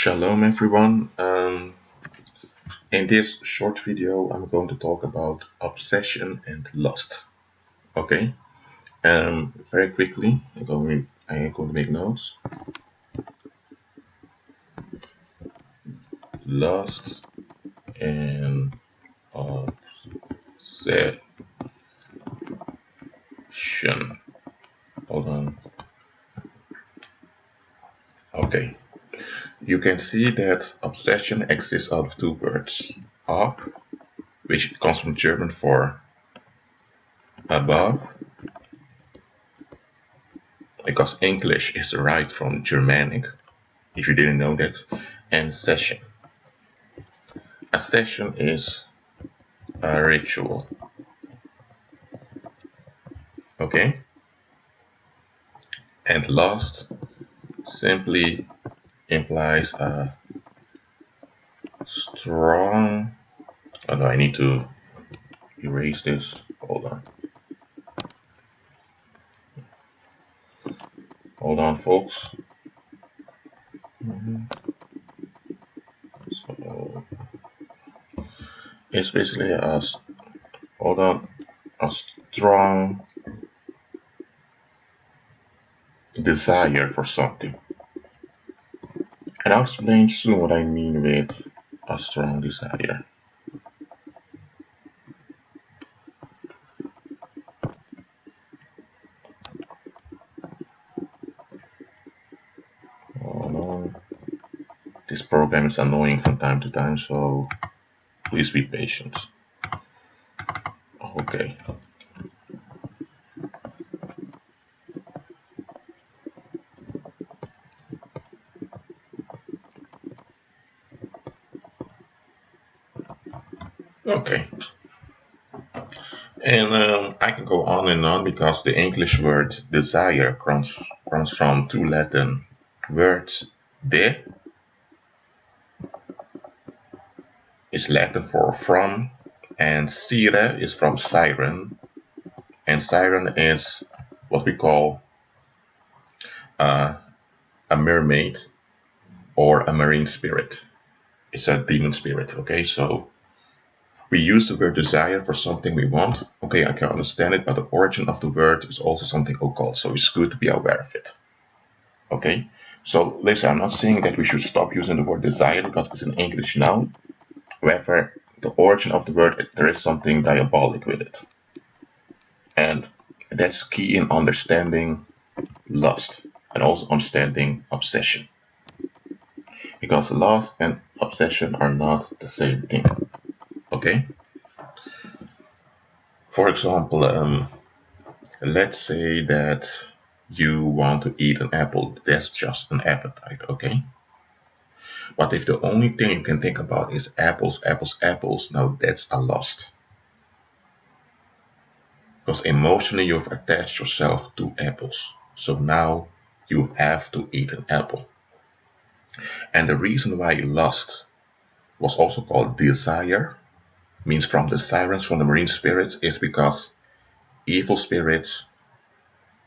Shalom everyone. In this short video I'm going to talk about obsession and lust. Okay. Very quickly I'm going to make notes. Lust and obsession. Hold on. Okay. You can see that obsession exists out of two words. Ob, which comes from German for above, because English is derived from Germanic, if you didn't know that, and session. A session is a ritual. Okay? And lust simply implies a strong. Oh no, I need to erase this. Hold on. Hold on, folks. So it's basically a strong desire for something. And I'll explain soon what I mean with a strong desire. Hold on. This program is annoying from time to time, so please be patient. Okay. Okay. And I can go on and on because the English word desire comes from two Latin words. De is Latin for from, and sire is from siren, and siren is what we call a mermaid or a marine spirit. It's a demon spirit. Okay, so we use the word desire for something we want. Okay, I can understand it, but the origin of the word is also something occult, so it's good to be aware of it. Okay, so listen, I'm not saying that we should stop using the word desire because it's an English noun. However, the origin of the word, there is something diabolic with it. And that's key in understanding lust and also understanding obsession. Because lust and obsession are not the same thing. Okay? For example, let's say that you want to eat an apple. That's just an appetite, okay? But if the only thing you can think about is apples, apples, apples, now that's a lust. Because emotionally you've attached yourself to apples. So now you have to eat an apple. And the reason why lust was also called desire, means from the sirens, from the marine spirits, is because evil spirits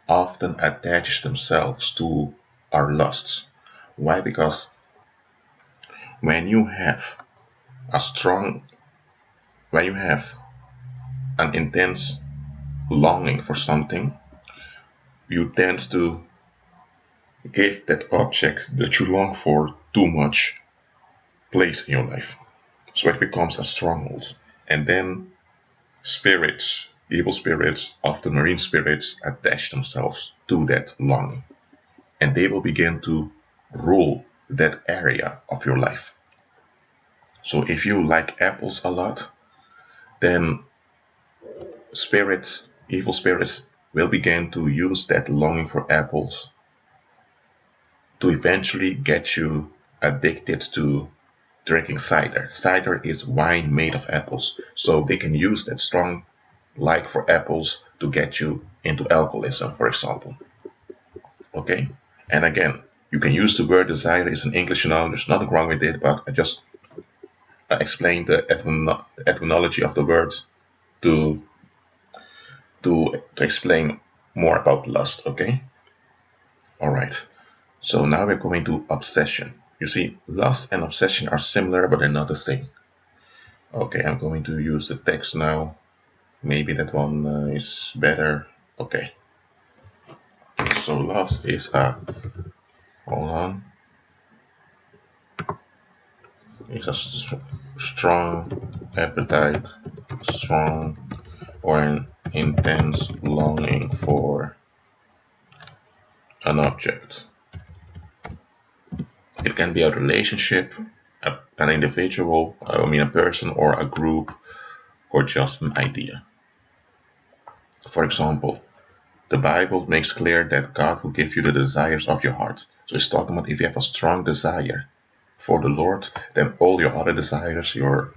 often attach themselves to our lusts. Why? Because when you have an intense longing for something, you tend to give that object that you long for too much place in your life. So it becomes a stronghold. And then spirits, evil spirits, often marine spirits, attach themselves to that longing. And they will begin to rule that area of your life. So if you like apples a lot, then evil spirits will begin to use that longing for apples to eventually get you addicted to drinking cider. Cider is wine made of apples, so they can use that strong like for apples to get you into alcoholism, for example. Okay? And again, you can use the word desire as an English noun, there's nothing wrong with it, but I just explained the etymology of the word to explain more about lust, okay? Alright, so now we're going to obsession. You see, lust and obsession are similar, but they're not the same. Okay, I'm going to use the text now. Maybe that one is better. Okay. So lust is hold on, is a strong appetite, strong or an intense longing for an object. It can be a relationship, an individual, a person or a group, or just an idea. For example, the Bible makes clear that God will give you the desires of your heart. So it's talking about if you have a strong desire for the Lord, then all your other desires, your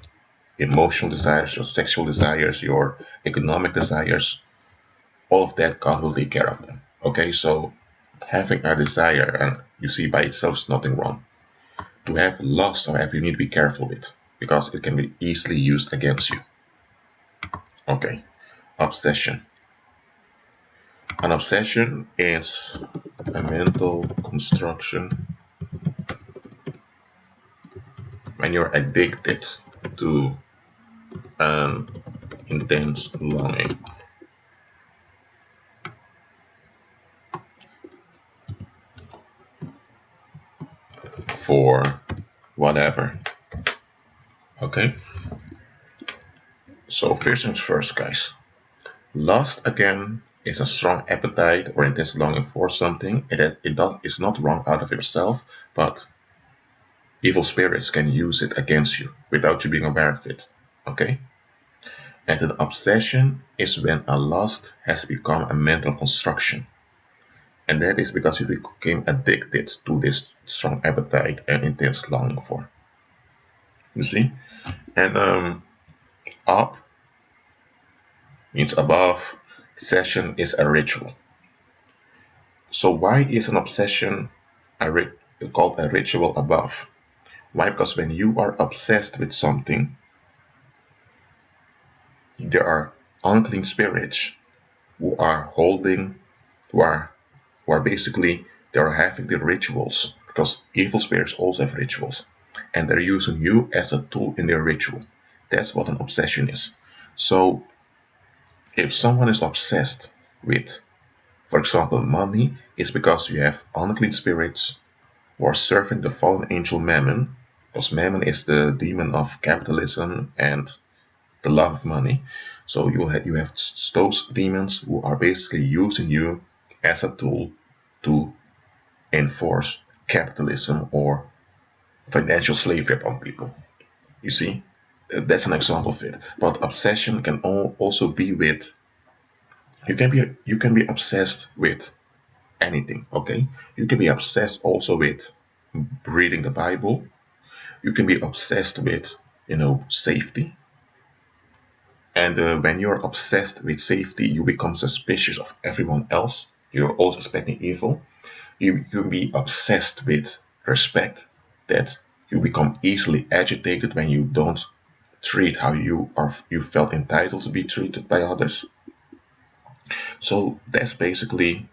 emotional desires, your sexual desires, your economic desires, all of that, God will take care of them. Okay, so having a desire, and you see by itself is nothing wrong. To have lust, however, you need to be careful with, because it can be easily used against you. Okay, obsession. An obsession is a mental construction when you're addicted to an intense longing for whatever. Okay, so first things first, guys. Lust, again, is a strong appetite or intense longing for something, and that it's not wrong out of itself, but evil spirits can use it against you without you being aware of it. Okay? And an obsession is when a lust has become a mental construction. And that is because you became addicted to this strong appetite and intense longing for. You see? And up means above, session is a ritual. So why is an obsession called a ritual above? Why? Because when you are obsessed with something, there are unclean spirits who are holding, who are basically, they are having the rituals, because evil spirits also have rituals, and they're using you as a tool in their ritual. That's what an obsession is. So if someone is obsessed with, for example, money, it's because you have unclean spirits who are serving the fallen angel Mammon, because Mammon is the demon of capitalism and the love of money. So you have those demons who are basically using you as a tool to enforce capitalism or financial slavery upon people. You see, that's an example of it. But obsession can also be with, you can be obsessed with anything. Okay, you can be obsessed also with reading the Bible. You can be obsessed with, safety. And when you're obsessed with safety, you become suspicious of everyone else. You're also expecting evil. You can be obsessed with respect, that you become easily agitated when you don't treat how you felt entitled to be treated by others. So that's basically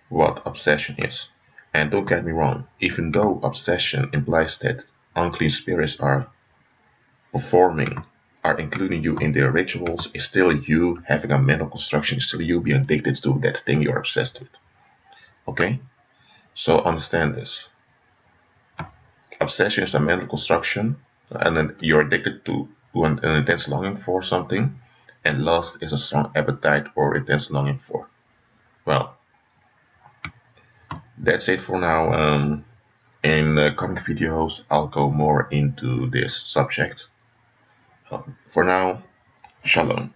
what obsession is. And don't get me wrong, even though obsession implies that unclean spirits are performing, are including you in their rituals, it's still you having a mental construction, it's still you being addicted to that thing you're obsessed with. Okay? So understand this. Obsession is a mental construction, and then you're addicted to an intense longing for something, and lust is a strong appetite or intense longing for. Well, that's it for now. In the coming videos, I'll go more into this subject. For now, shalom.